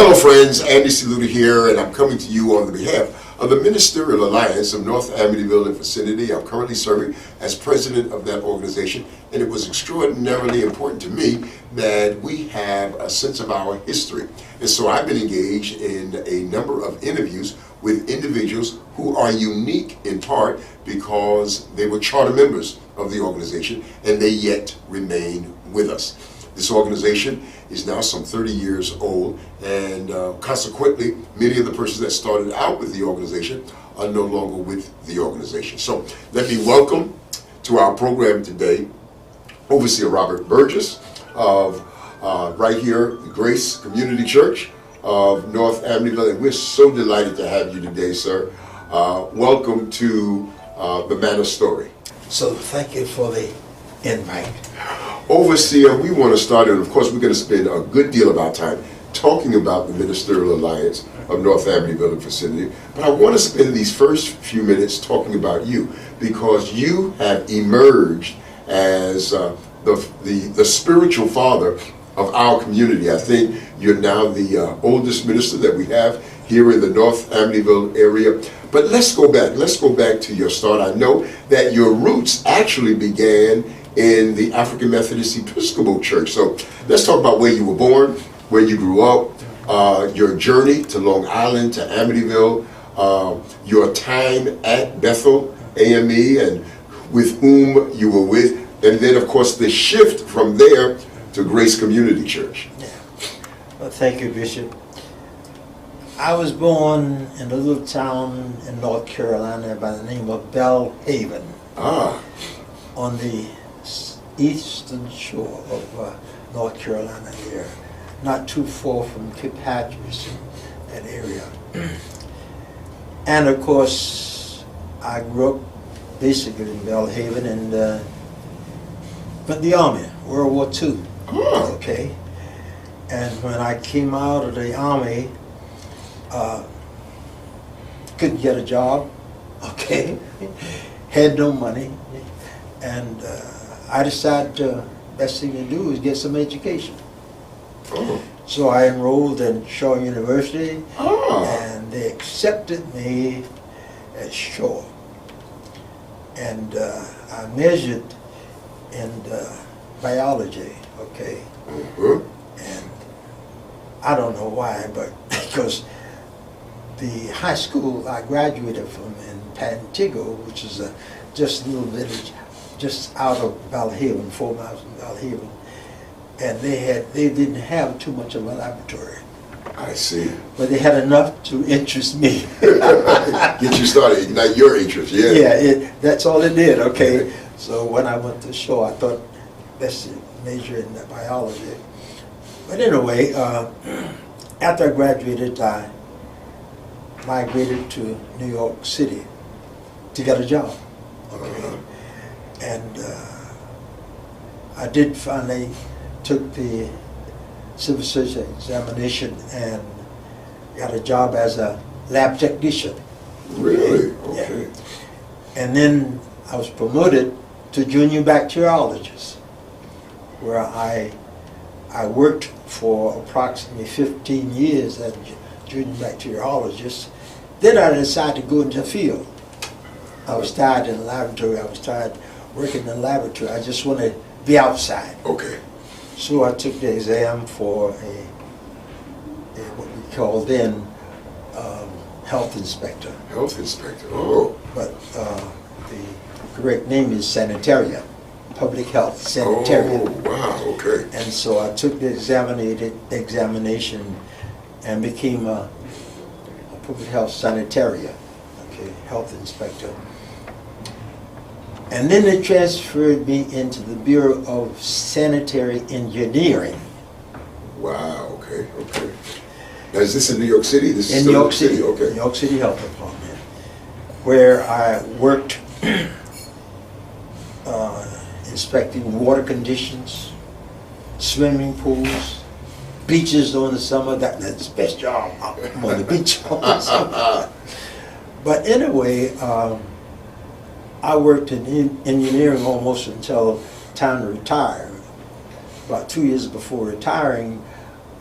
Hello friends, Andy Saluta here, and I'm coming to you on the behalf of the Ministerial Alliance of North Amityville and vicinity. I'm currently serving as president of that organization, and it was extraordinarily important to me that we have a sense of our history. And so I've been engaged in a number of interviews with individuals who are unique in part because they were charter members of the organization and they yet remain with us. This organization is now some 30 years old, and consequently, many of the persons that started out with the organization are no longer with the organization. So let me welcome to our program today Overseer Robert Burgess of right here, the Grace Community Church of North Amityville, and we're so delighted to have you today, sir. Welcome to the Man of Story. So thank you for the invite. Overseer, we want to start, and of course we're going to spend a good deal of our time talking about the Ministerial Alliance of North Amityville and vicinity, but I want to spend these first few minutes talking about you, because you have emerged as the spiritual father of our community. I think you're now the oldest minister that we have here in the North Amityville area. But let's go back to your start. I know that your roots actually began in the African Methodist Episcopal Church. So let's talk about where you were born, where you grew up, your journey to Long Island, to Amityville, your time at Bethel AME and with whom you were with, and then of course the shift from there to Grace Community Church. Yeah. Well, thank you, Bishop. I was born in a little town in North Carolina by the name of Belle Haven, on the eastern shore of North Carolina here, not too far from Cape Hatteras, that area. And of course, I grew up basically in Belle Haven and went to the Army, World War II. Okay. And when I came out of the Army, couldn't get a job, okay, had no money, and I decided the best thing to do is get some education. So I enrolled in Shaw University, and they accepted me at Shaw. And I majored in biology, okay? And I don't know why, but because the high school I graduated from in Pantego, which is just a little village just out of Valhaven, 4 miles from Valhaven, and they didn't have too much of a laboratory. I see. But they had enough to interest me. Get you started, ignite your interest, yeah. Yeah, that's all it did, okay? So when I went to Shaw, I thought best to major in biology. But anyway, after I graduated, I migrated to New York City to get a job. Okay. And I did finally took the civil service examination and got a job as a lab technician. Really? Okay. Yeah. And then I was promoted to junior bacteriologist, where I worked for approximately 15 years as a junior bacteriologist. Then I decided to go into the field. I was tired in the laboratory. I was tired working in the laboratory. I just wanted to be outside. Okay. So I took the exam for what we called then health inspector. Health inspector. Oh. But the correct name is sanitarian, public health sanitarian. Oh, wow, okay. And so I took the examination and became a public health sanitarian, okay, health inspector. And then they transferred me into the Bureau of Sanitary Engineering. Wow, okay, okay. Now is this in New York City? This is in New York City, okay. New York City Health Department, where I worked inspecting water conditions, swimming pools, beaches during the summer. That's the best job. I'm on the beach all the summer. But anyway, I worked in engineering almost until time to retire. About 2 years before retiring,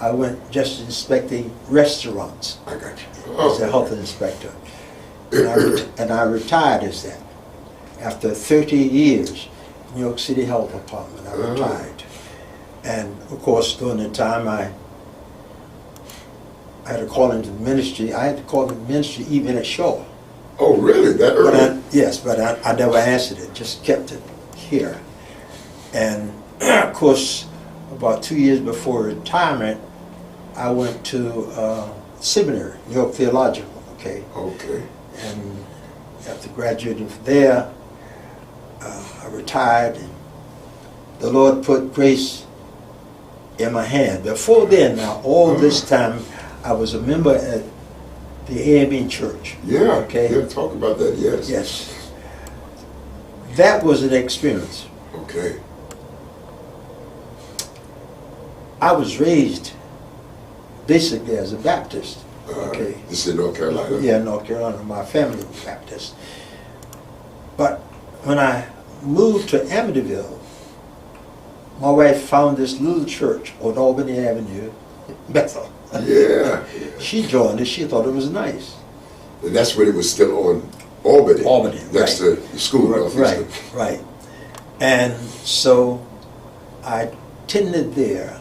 I went just inspecting restaurants I got you. as a health inspector. And I retired as that. After 30 years, New York City Health Department, I retired. And of course, during the time I had to call into the ministry. I had to call the ministry even at Shaw. Oh, really? That early? Yes, but I never answered it, just kept it here. And of course, about 2 years before retirement, I went to seminary, New York Theological, okay? Okay. And after graduating from there, I retired, and the Lord put grace in my hand. Before then, now, all this time, I was a member at the AME Church. Yeah, okay? yeah, talk about that, yes. Yes. That was an experience. Okay. I was raised basically as a Baptist. Okay. This is in North Carolina? Yeah, North Carolina. My family was Baptist. But when I moved to Amityville, my wife found this little church on Albany Avenue, Bethel. Yeah. She joined it. She thought it was nice. And that's when it was still on Albany. Albany, next right. to the school. Right, right. And so I attended there,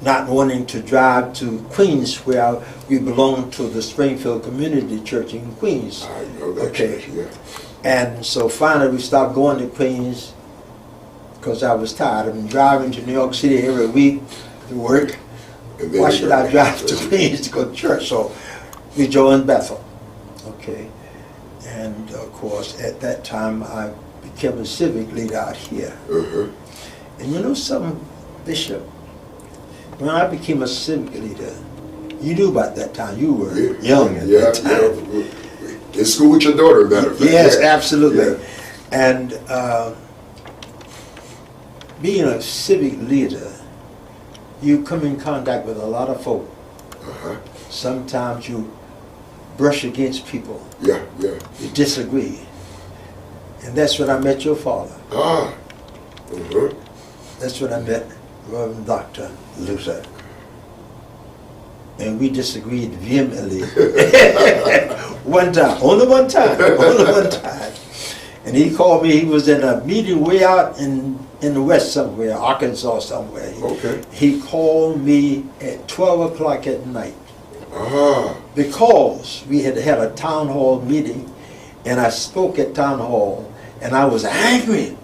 not wanting to drive to Queens, where we belonged to the Springfield Community Church in Queens. I know that Okay. church, yeah. And so finally we stopped going to Queens because I was tired. I've been driving to New York City every week to work. And then Why you should go I back drive to Queens to go to church? So we joined Bethel. Okay. And of course, at that time, I became a civic leader out here. Uh-huh. And you know something, Bishop? When I became a civic leader, you knew about that time. You were young at that time. Yeah. In school with your daughter, matter of fact. Yes, Yeah. absolutely. Yeah. And being a civic leader, you come in contact with a lot of folk. Uh-huh. Sometimes you brush against people. Yeah, yeah. You disagree. And that's when I met your father. Ah. Uh-huh. That's when I met Reverend Dr. Luther. And we disagreed vehemently. One time, only one time. And he called me, he was in a meeting way out in the west somewhere, Arkansas somewhere. Okay. He called me at 12 o'clock at night. Ah. Because we had had a town hall meeting, and I spoke at town hall, and I was angry.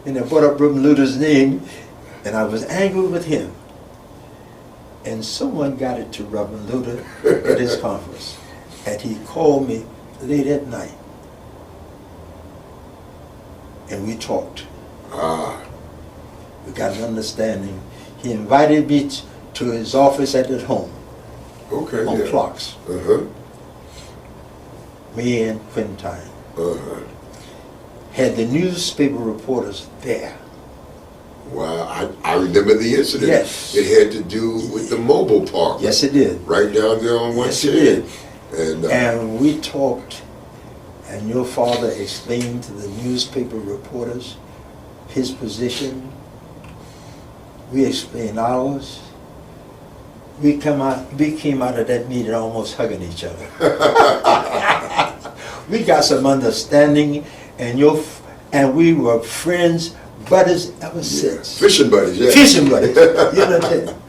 And I brought up Reverend Luther's name, and I was angry with him. And someone got it to Reverend Luther at his conference, and he called me late at night, and we talked. Ah. We got an understanding. He invited me to his office at his home. Okay. On Yeah. clocks. Uh-huh. Me and Quintine. Uh-huh. Had the newspaper reporters there. Wow, I remember the incident. Yes. It had to do with the mobile park. Yes, it did. Right down there on 110. Yes, it did. And, And we talked, and your father explained to the newspaper reporters his position. We explained ours. We came out of that meeting almost hugging each other. We got some understanding, and we were friends, buddies ever since. Fishing buddies, yeah. Fishing buddies. You know what I'm saying?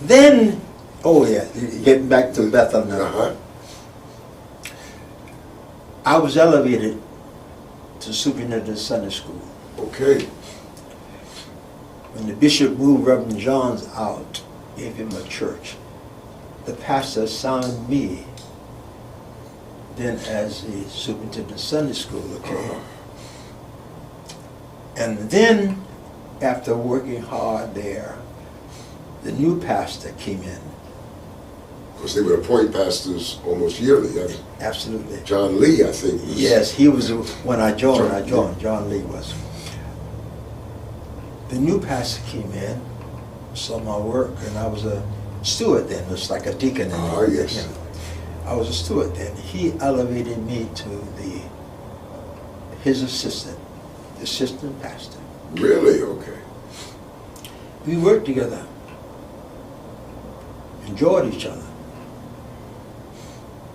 Then, oh yeah, getting back to Bethel now. Uh-huh. I was elevated to superintendent of Sunday school. Okay. When the bishop moved Reverend Johns out, gave him a church, the pastor assigned me then as the superintendent of Sunday school, okay? And then, after working hard there, the new pastor came in. Because they would appoint pastors almost yearly. Absolutely. John Lee, I think. Was, Yes, he was, when I joined, John Lee was. The new pastor came in, saw my work, and I was a steward then, just like a deacon. Yes. You know. I was a steward then. He elevated me to his assistant pastor. Really? Okay. We worked together, enjoyed each other,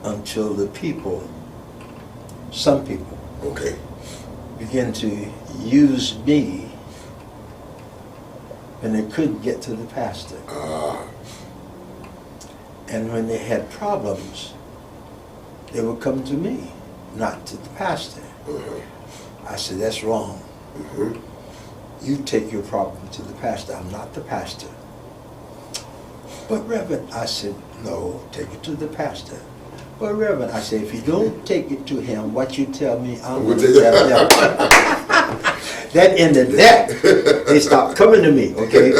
until the people, some people, Okay. began to use me when they couldn't get to the pastor. And when they had problems, they would come to me, not to the pastor. I said, that's wrong. You take your problem to the pastor. I'm not the pastor. But Reverend, I said, no, take it to the pastor. But Reverend, I said, if you don't take it to him, what you tell me, I'm going to tell them. That ended that. They stopped coming to me, okay?